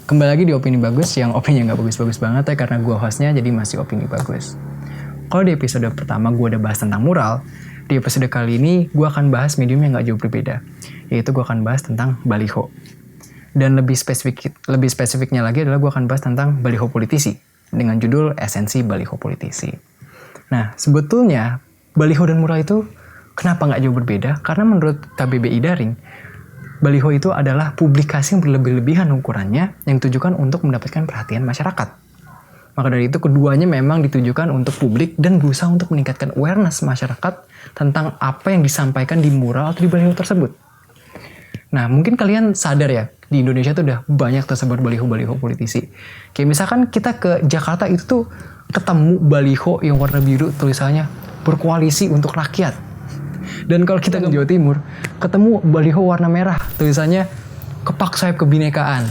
Kembali lagi di Opini Bagus, yang opini nggak bagus-bagus banget ya karena gue hostnya, jadi masih opini bagus. Kalau di episode pertama gue udah bahas tentang mural, di episode kali ini gue akan bahas medium yang nggak jauh berbeda, yaitu gue akan bahas tentang baliho. Dan lebih spesifiknya lagi adalah gue akan bahas tentang baliho politisi, dengan judul Esensi Baliho Politisi. Nah, sebetulnya baliho dan mural itu kenapa nggak jauh berbeda? Karena menurut KBBI Daring, baliho itu adalah publikasi yang berlebih-lebihan ukurannya yang ditujukan untuk mendapatkan perhatian masyarakat. Maka dari itu keduanya memang ditujukan untuk publik dan berusaha untuk meningkatkan awareness masyarakat tentang apa yang disampaikan di mural atau di baliho tersebut. Nah, mungkin kalian sadar ya, di Indonesia tuh udah banyak tersebar baliho-baliho politisi. Kayak misalkan kita ke Jakarta itu tuh ketemu baliho yang warna biru tulisannya berkoalisi untuk rakyat. Dan kalau kita ke Jawa Timur, ketemu baliho warna merah, tulisannya kepak sayap kebinekaan.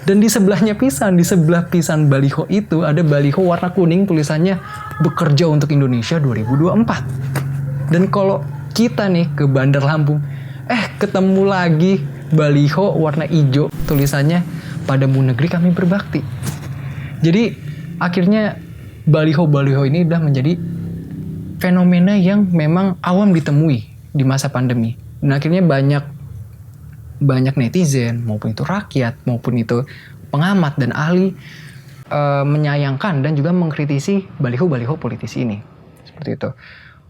Dan di sebelahnya di sebelah pisan baliho itu ada baliho warna kuning, tulisannya bekerja untuk Indonesia 2024. Dan kalau kita nih ke Bandar Lampung, ketemu lagi baliho warna hijau, tulisannya padamu negeri kami berbakti. Jadi akhirnya baliho-baliho ini udah menjadi fenomena yang memang awam ditemui di masa pandemi. Dan akhirnya banyak netizen, maupun itu rakyat, maupun itu pengamat dan ahli menyayangkan dan juga mengkritisi baliho-baliho politisi ini. Seperti itu.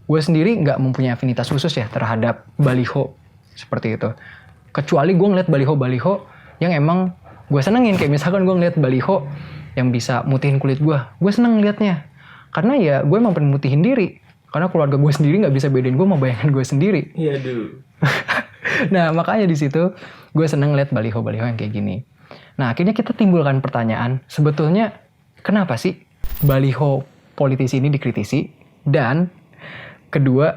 Gue sendiri nggak mempunyai afinitas khusus ya terhadap baliho seperti itu. Kecuali gue ngeliat baliho-baliho yang emang gue senengin. Kayak misalkan gue ngeliat baliho yang bisa mutihin kulit gue seneng ngeliatnya. Karena ya gue emang pengen mutihin diri. Karena keluarga gue sendiri nggak bisa bedain gue sama bayangan gue sendiri. Iya dulu. Nah makanya di situ gue seneng lihat baliho-baliho yang kayak gini. Nah akhirnya kita timbulkan pertanyaan, sebetulnya kenapa sih baliho politisi ini dikritisi? Dan kedua,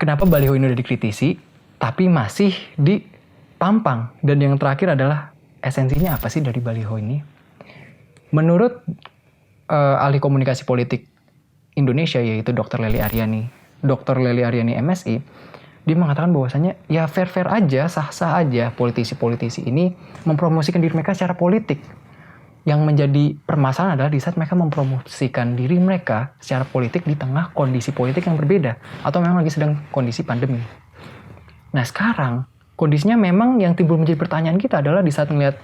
kenapa baliho ini udah dikritisi tapi masih dipampang? Dan yang terakhir adalah esensinya apa sih dari baliho ini? Menurut ahli komunikasi politik Indonesia yaitu Dr. Lely Aryani MSI, dia mengatakan bahwasanya ya fair-fair aja, sah-sah aja politisi-politisi ini mempromosikan diri mereka secara politik. Yang menjadi permasalahan adalah di saat mereka mempromosikan diri mereka secara politik di tengah kondisi politik yang berbeda atau memang lagi sedang kondisi pandemi. Nah sekarang kondisinya memang yang timbul menjadi pertanyaan kita adalah di saat melihat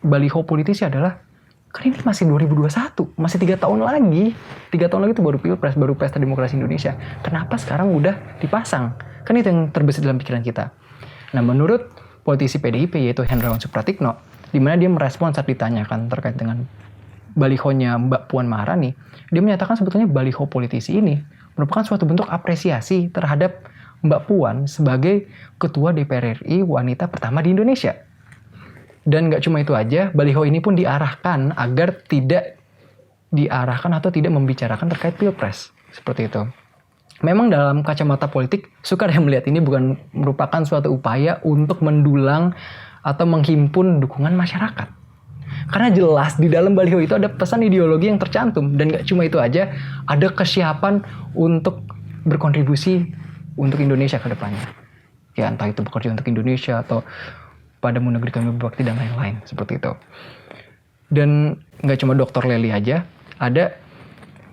baliho politisi adalah, kan ini masih 2021, masih 3 tahun lagi. 3 tahun lagi itu baru pilpres, baru pesta demokrasi Indonesia. Kenapa sekarang udah dipasang? Kan itu yang terbesit dalam pikiran kita. Nah menurut politisi PDIP yaitu Hendrawan Supratikno, di mana dia merespon saat ditanyakan terkait dengan balihonya Mbak Puan Maharani, dia menyatakan sebetulnya baliho politisi ini merupakan suatu bentuk apresiasi terhadap Mbak Puan sebagai Ketua DPR RI wanita pertama di Indonesia. Dan nggak cuma itu aja, baliho ini pun diarahkan agar tidak diarahkan atau tidak membicarakan terkait pilpres. Seperti itu. Memang dalam kacamata politik, suka yang melihat ini bukan merupakan suatu upaya untuk mendulang atau menghimpun dukungan masyarakat. Karena jelas di dalam baliho itu ada pesan ideologi yang tercantum. Dan nggak cuma itu aja, ada kesiapan untuk berkontribusi untuk Indonesia ke depannya. Ya entah itu bekerja untuk Indonesia atau padamu negeri kami berbakti dan lain-lain. Seperti itu. Dan nggak cuma Dr. Lely aja, ada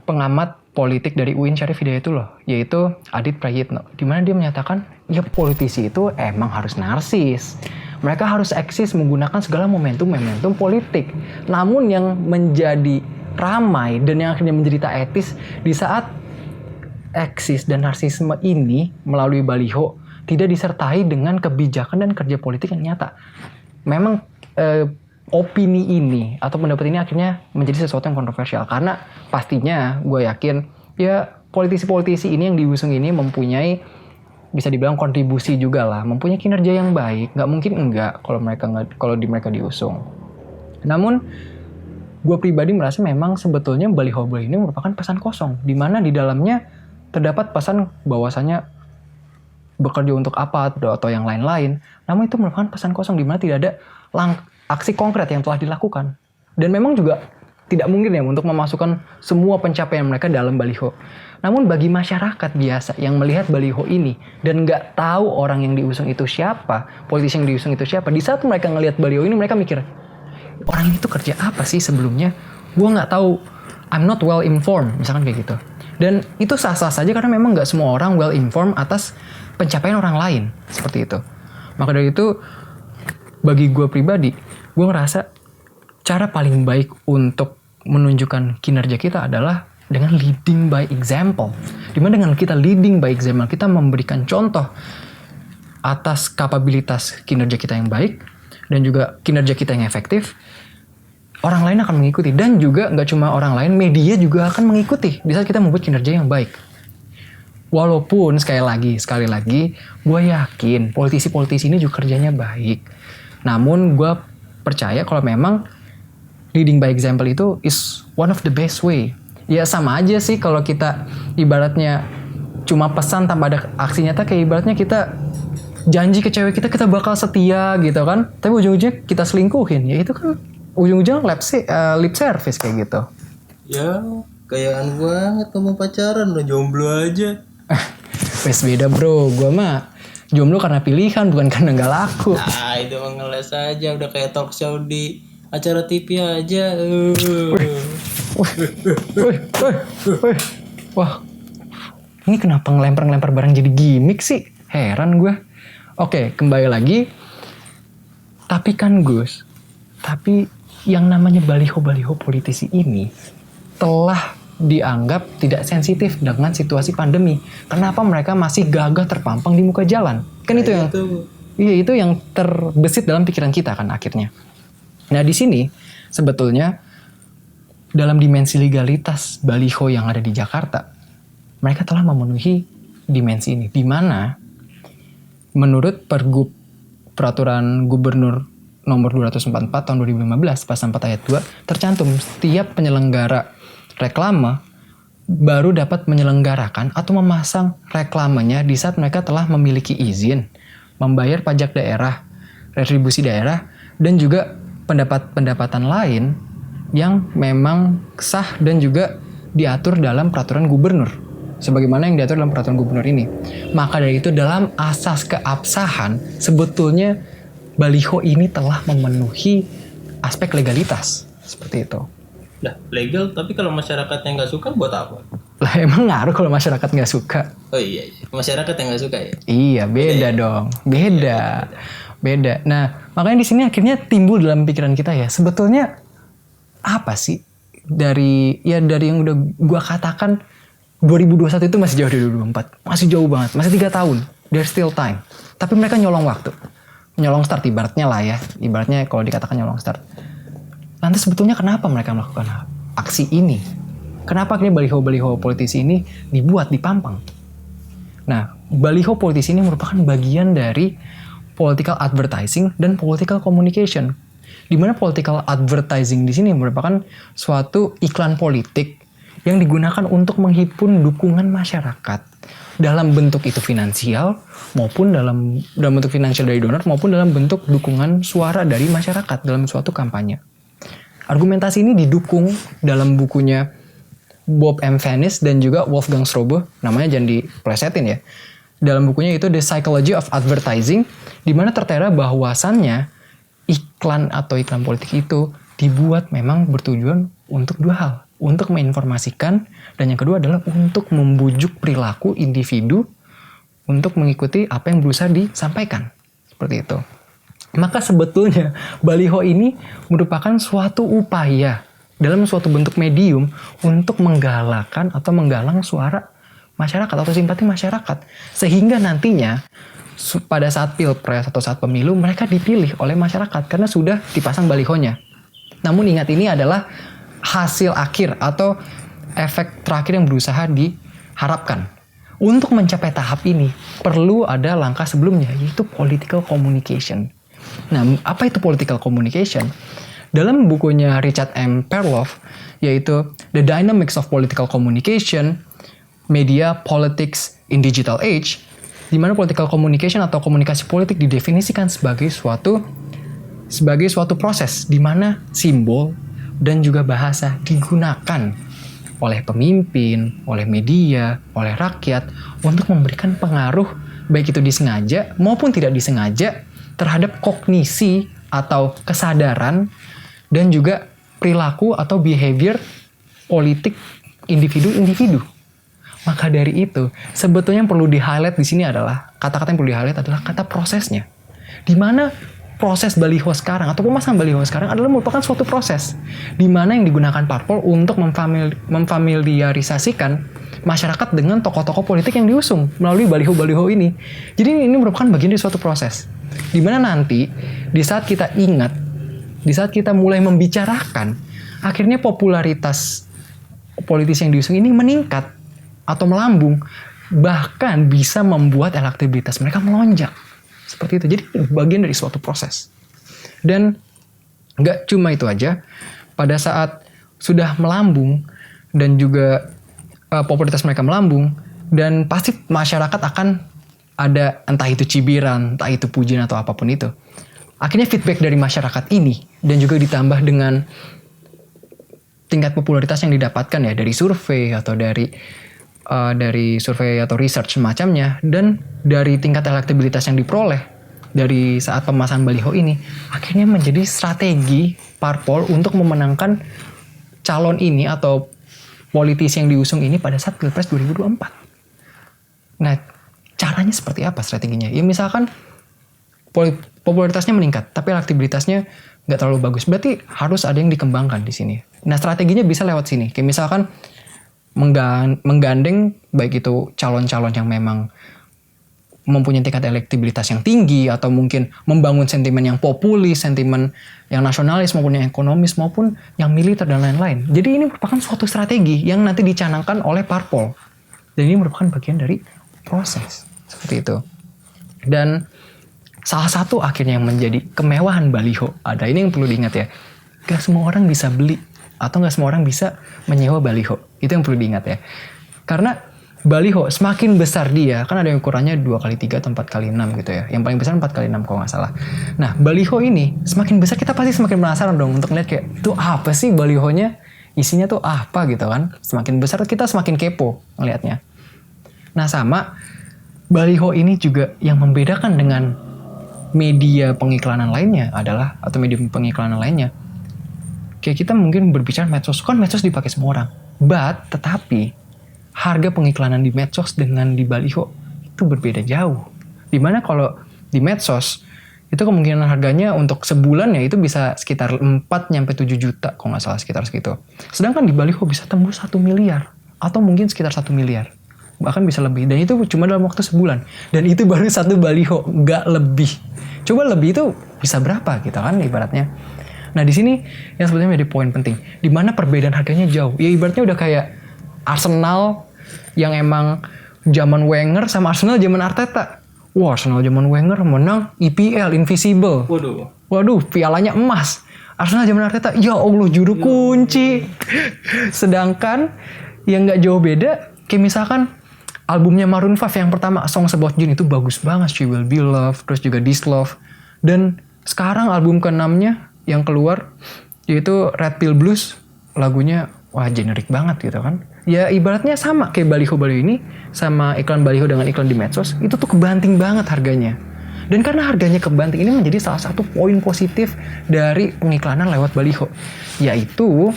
pengamat politik dari UIN Syarif Hidayatullah, yaitu Adit Prayitno, di mana dia menyatakan, ya politisi itu emang harus narsis. Mereka harus eksis menggunakan segala momentum politik. Namun yang menjadi ramai dan yang akhirnya menjadi tak etis di saat eksis dan narsisme ini melalui baliho tidak disertai dengan kebijakan dan kerja politik yang nyata. Memang opini ini atau pendapat ini akhirnya menjadi sesuatu yang kontroversial karena pastinya gue yakin ya politisi-politisi ini yang diusung ini mempunyai, bisa dibilang kontribusi juga lah, mempunyai kinerja yang baik. Nggak mungkin enggak kalau mereka diusung. Namun gue pribadi merasa memang sebetulnya baliho ini merupakan pesan kosong, di mana di dalamnya terdapat pesan bahwasanya bekerja untuk apa atau yang lain-lain. Namun itu merupakan pesan kosong di mana tidak ada aksi konkret yang telah dilakukan. Dan memang juga tidak mungkin ya untuk memasukkan semua pencapaian mereka dalam baliho. Namun bagi masyarakat biasa yang melihat baliho ini dan nggak tahu orang yang diusung itu siapa, politisi yang diusung itu siapa, di saat mereka ngelihat baliho ini mereka mikir, orang ini tuh kerja apa sih sebelumnya, gue nggak tahu, I'm not well informed, misalkan kayak gitu. Dan itu sah-sah saja karena memang nggak semua orang well informed atas pencapaian orang lain seperti itu. Maka dari itu bagi gue pribadi, gue ngerasa cara paling baik untuk menunjukkan kinerja kita adalah dengan leading by example. Dimana dengan kita leading by example, kita memberikan contoh atas kapabilitas kinerja kita yang baik dan juga kinerja kita yang efektif, orang lain akan mengikuti. Dan juga nggak cuma orang lain, media juga akan mengikuti di saat kita membuat kinerja yang baik. Walaupun sekali lagi, gue yakin politisi-politisi ini juga kerjanya baik. Namun gue percaya kalau memang leading by example itu is one of the best way. Ya sama aja sih kalau kita ibaratnya cuma pesan tanpa ada aksi nyata, kayak ibaratnya kita janji ke cewek kita bakal setia gitu kan, tapi ujung-ujungnya kita selingkuhin. Ya itu kan ujung-ujungnya lip service kayak gitu. Ya kayaan banget kamu pacaran, lo jomblo aja. Wes beda bro, gue mah jomblo karena pilihan bukan karena nggak laku. Nah itu mah ngeles aja, udah kayak talk show di acara TV aja. Wih. Wah, ini kenapa ngelempar-ngelempar barang jadi gimmick sih? Heran gue. Oke, kembali lagi. Tapi kan Gus, yang namanya baliho-baliho politisi ini telah dianggap tidak sensitif dengan situasi pandemi. Kenapa mereka masih gagah terpampang di muka jalan? Kan itu yang itu yang terbesit dalam pikiran kita kan akhirnya. Nah, di sini sebetulnya dalam dimensi legalitas baliho yang ada di Jakarta, mereka telah memenuhi dimensi ini, di mana menurut Peraturan Gubernur Nomor 244 Tahun 2015 Pasal 4 Ayat 2 tercantum setiap penyelenggara reklame baru dapat menyelenggarakan atau memasang reklamenya di saat mereka telah memiliki izin, membayar pajak daerah, retribusi daerah, dan juga pendapatan lain yang memang sah dan juga diatur dalam peraturan gubernur. Sebagaimana yang diatur dalam peraturan gubernur ini. Maka dari itu dalam asas keabsahan sebetulnya baliho ini telah memenuhi aspek legalitas. Seperti itu. Lah legal, tapi kalau masyarakatnya nggak suka buat apa? Lah emang ngaruh kalau masyarakat nggak suka? Oh iya, masyarakat yang nggak suka ya? Iya beda dong, beda. Nah makanya di sini akhirnya timbul dalam pikiran kita ya, sebetulnya apa sih dari yang udah gua katakan 2021 itu masih jauh dari 2024, masih jauh banget, masih 3 tahun, there's still time. Tapi mereka nyolong waktu, nyolong start ibaratnya lah ya, ibaratnya kalau dikatakan nyolong start. Nanti sebetulnya kenapa mereka melakukan aksi ini? Kenapa akhirnya baliho-baliho politisi ini dibuat, dipampang? Nah, baliho politisi ini merupakan bagian dari political advertising dan political communication. Di mana political advertising di sini merupakan suatu iklan politik yang digunakan untuk menghimpun dukungan masyarakat dalam bentuk itu finansial maupun dalam bentuk finansial dari donor maupun dalam bentuk dukungan suara dari masyarakat dalam suatu kampanye. Argumentasi ini didukung dalam bukunya Bob M. Venice dan juga Wolfgang Strobe, namanya jangan diplesetin ya. Dalam bukunya itu The Psychology of Advertising, di mana tertera bahwasannya iklan atau iklan politik itu dibuat memang bertujuan untuk 2 hal. Untuk menginformasikan, dan yang kedua adalah untuk membujuk perilaku individu untuk mengikuti apa yang berusaha disampaikan. Seperti itu. Maka sebetulnya baliho ini merupakan suatu upaya dalam suatu bentuk medium untuk menggalakkan atau menggalang suara masyarakat atau simpati masyarakat. Sehingga nantinya pada saat pilpres atau saat pemilu mereka dipilih oleh masyarakat karena sudah dipasang balihonya. Namun ingat, ini adalah hasil akhir atau efek terakhir yang berusaha diharapkan. Untuk mencapai tahap ini perlu ada langkah sebelumnya, yaitu political communication. Nah, apa itu political communication? Dalam bukunya Richard M. Perloff, yaitu The Dynamics of Political Communication, Media Politics in Digital Age, di mana political communication atau komunikasi politik didefinisikan sebagai suatu proses di mana simbol dan juga bahasa digunakan oleh pemimpin, oleh media, oleh rakyat untuk memberikan pengaruh baik itu disengaja maupun tidak disengaja terhadap kognisi atau kesadaran dan juga perilaku atau behavior politik individu-individu. Maka dari itu, sebetulnya yang perlu di-highlight di sini adalah, kata-kata yang perlu di-highlight adalah kata prosesnya. Di mana proses baliho sekarang atau pemasangan baliho sekarang adalah merupakan suatu proses di mana yang digunakan parpol untuk memfamiliarisasikan masyarakat dengan tokoh-tokoh politik yang diusung melalui baliho-baliho ini. Jadi ini merupakan bagian dari suatu proses di mana nanti di saat kita ingat, di saat kita mulai membicarakan, akhirnya popularitas politisi yang diusung ini meningkat atau melambung, bahkan bisa membuat elektabilitas mereka melonjak. Seperti itu. Jadi bagian dari suatu proses. Dan nggak cuma itu aja. Pada saat sudah melambung dan juga popularitas mereka melambung, dan pasti masyarakat akan ada entah itu cibiran, entah itu pujian atau apapun itu. Akhirnya feedback dari masyarakat ini dan juga ditambah dengan tingkat popularitas yang didapatkan ya dari survei atau dari survei atau research semacamnya, dan dari tingkat elektabilitas yang diperoleh dari saat pemasangan baliho ini, akhirnya menjadi strategi parpol untuk memenangkan calon ini atau politisi yang diusung ini pada saat Pilpres 2024. Nah, caranya seperti apa strateginya? Ya misalkan popularitasnya meningkat, tapi elektabilitasnya nggak terlalu bagus. Berarti harus ada yang dikembangkan di sini. Nah, strateginya bisa lewat sini. Kayak misalkan menggandeng baik itu calon-calon yang memang mempunyai tingkat elektabilitas yang tinggi, atau mungkin membangun sentimen yang populis, sentimen yang nasionalis maupun yang ekonomis maupun yang militer dan lain-lain. Jadi ini merupakan suatu strategi yang nanti dicanangkan oleh parpol. Dan ini merupakan bagian dari proses seperti itu. Dan salah satu akhirnya yang menjadi kemewahan baliho, ada ini yang perlu diingat ya, gak semua orang bisa beli atau gak semua orang bisa menyewa baliho. Itu yang perlu diingat ya. Karena baliho semakin besar dia, kan ada yang ukurannya 2x3 atau 4x6 gitu ya. Yang paling besar 4x6 kalau gak salah. Nah, baliho ini semakin besar, kita pasti semakin penasaran dong untuk lihat kayak, itu apa sih balihonya? Isinya tuh apa gitu kan. Semakin besar kita semakin kepo ngelihatnya. Nah, sama baliho ini juga yang membedakan dengan media pengiklanan lainnya adalah, atau media pengiklanan lainnya, kayak kita mungkin berbicara medsos, kan medsos dipakai semua orang. Tetapi harga pengiklanan di medsos dengan di baliho itu berbeda jauh. Dimana kalau di medsos itu kemungkinan harganya untuk sebulan ya itu bisa sekitar 4-7 juta kalau nggak salah, sekitar segitu. Sedangkan di baliho bisa tembus 1 miliar atau mungkin sekitar 1 miliar. Bahkan bisa lebih, dan itu cuma dalam waktu sebulan. Dan itu baru satu baliho, nggak lebih. Coba lebih itu bisa berapa gitu kan ibaratnya. Nah di sini yang sebetulnya menjadi poin penting, di mana perbedaan harganya jauh. Ya ibaratnya udah kayak Arsenal yang emang zaman Wenger sama Arsenal zaman Arteta. Wah, Arsenal zaman Wenger menang EPL Invisible. Waduh, pialanya emas. Arsenal zaman Arteta, ya Allah juru kunci. Sedangkan yang nggak jauh beda, kayak misalkan albumnya Maroon 5 yang pertama, Songs About June, itu bagus banget. She Will Be Loved, terus juga This Love. Dan sekarang album ke-6-nya yang keluar, yaitu Red Pill Blues, lagunya wah generik banget gitu kan. Ya ibaratnya sama kayak baliho-baliho ini, sama iklan baliho dengan iklan di medsos, itu tuh kebanting banget harganya. Dan karena harganya kebanting, ini menjadi salah satu poin positif dari pengiklanan lewat baliho, yaitu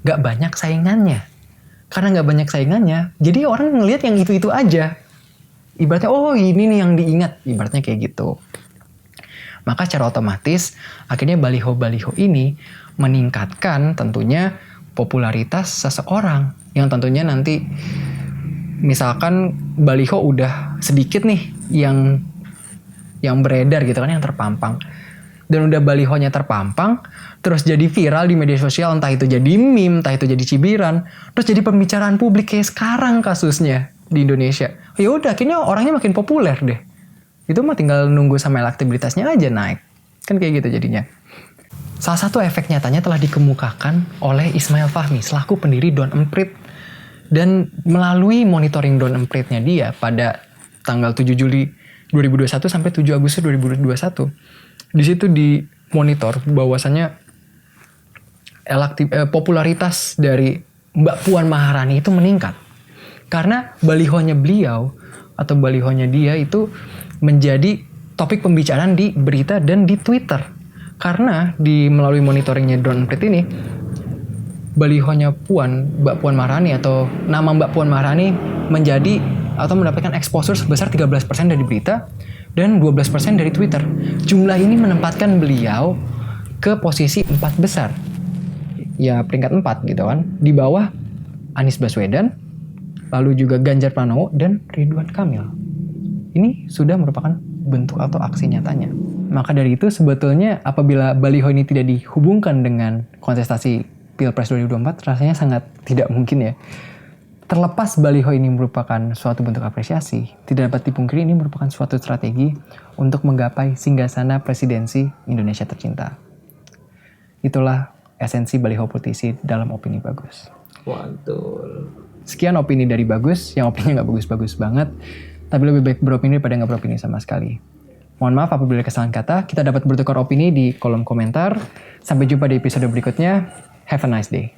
gak banyak saingannya. Karena gak banyak saingannya, jadi orang ngelihat yang itu-itu aja. Ibaratnya, oh ini nih yang diingat, ibaratnya kayak gitu. Maka secara otomatis akhirnya baliho-baliho ini meningkatkan tentunya popularitas seseorang, yang tentunya nanti misalkan baliho udah sedikit nih yang beredar gitu kan, yang terpampang, dan udah balihonya terpampang terus jadi viral di media sosial, entah itu jadi meme, entah itu jadi cibiran, terus jadi pembicaraan publik kayak sekarang kasusnya di Indonesia. Ya udah akhirnya orangnya makin populer deh. Itu mah tinggal nunggu sama elektabilitasnya aja naik. Kan kayak gitu jadinya. Salah satu efek nyatanya telah dikemukakan oleh Ismail Fahmi selaku pendiri Don Emprit. Dan melalui monitoring Don Empritnya dia pada tanggal 7 Juli 2021 sampai 7 Agustus 2021. Di situ dimonitor bahwasannya popularitas dari Mbak Puan Maharani itu meningkat. Karena balihonya beliau atau balihonya dia itu menjadi topik pembicaraan di berita dan di Twitter. Karena melalui monitoringnya Drone Emprit ini, balihonya Mbak Puan Maharani atau nama Mbak Puan Maharani menjadi atau mendapatkan exposure sebesar 13% dari berita dan 12% dari Twitter. Jumlah ini menempatkan beliau ke posisi 4 besar. Ya peringkat 4 gitu kan. Di bawah Anies Baswedan, lalu juga Ganjar Pranowo dan Ridwan Kamil. Ini sudah merupakan bentuk atau aksi nyatanya. Maka dari itu sebetulnya apabila baliho ini tidak dihubungkan dengan kontestasi Pilpres 2024 rasanya sangat tidak mungkin ya. Terlepas baliho ini merupakan suatu bentuk apresiasi, tidak dapat dipungkiri ini merupakan suatu strategi untuk menggapai singgasana presidensi Indonesia tercinta. Itulah esensi baliho politisi dalam opini Bagus. Mantul. Sekian opini dari Bagus, yang opininya nggak bagus-bagus banget, tapi lebih baik beropini daripada nggak beropini sama sekali. Mohon maaf apabila ada kesalahan kata, kita dapat bertukar opini di kolom komentar. Sampai jumpa di episode berikutnya. Have a nice day.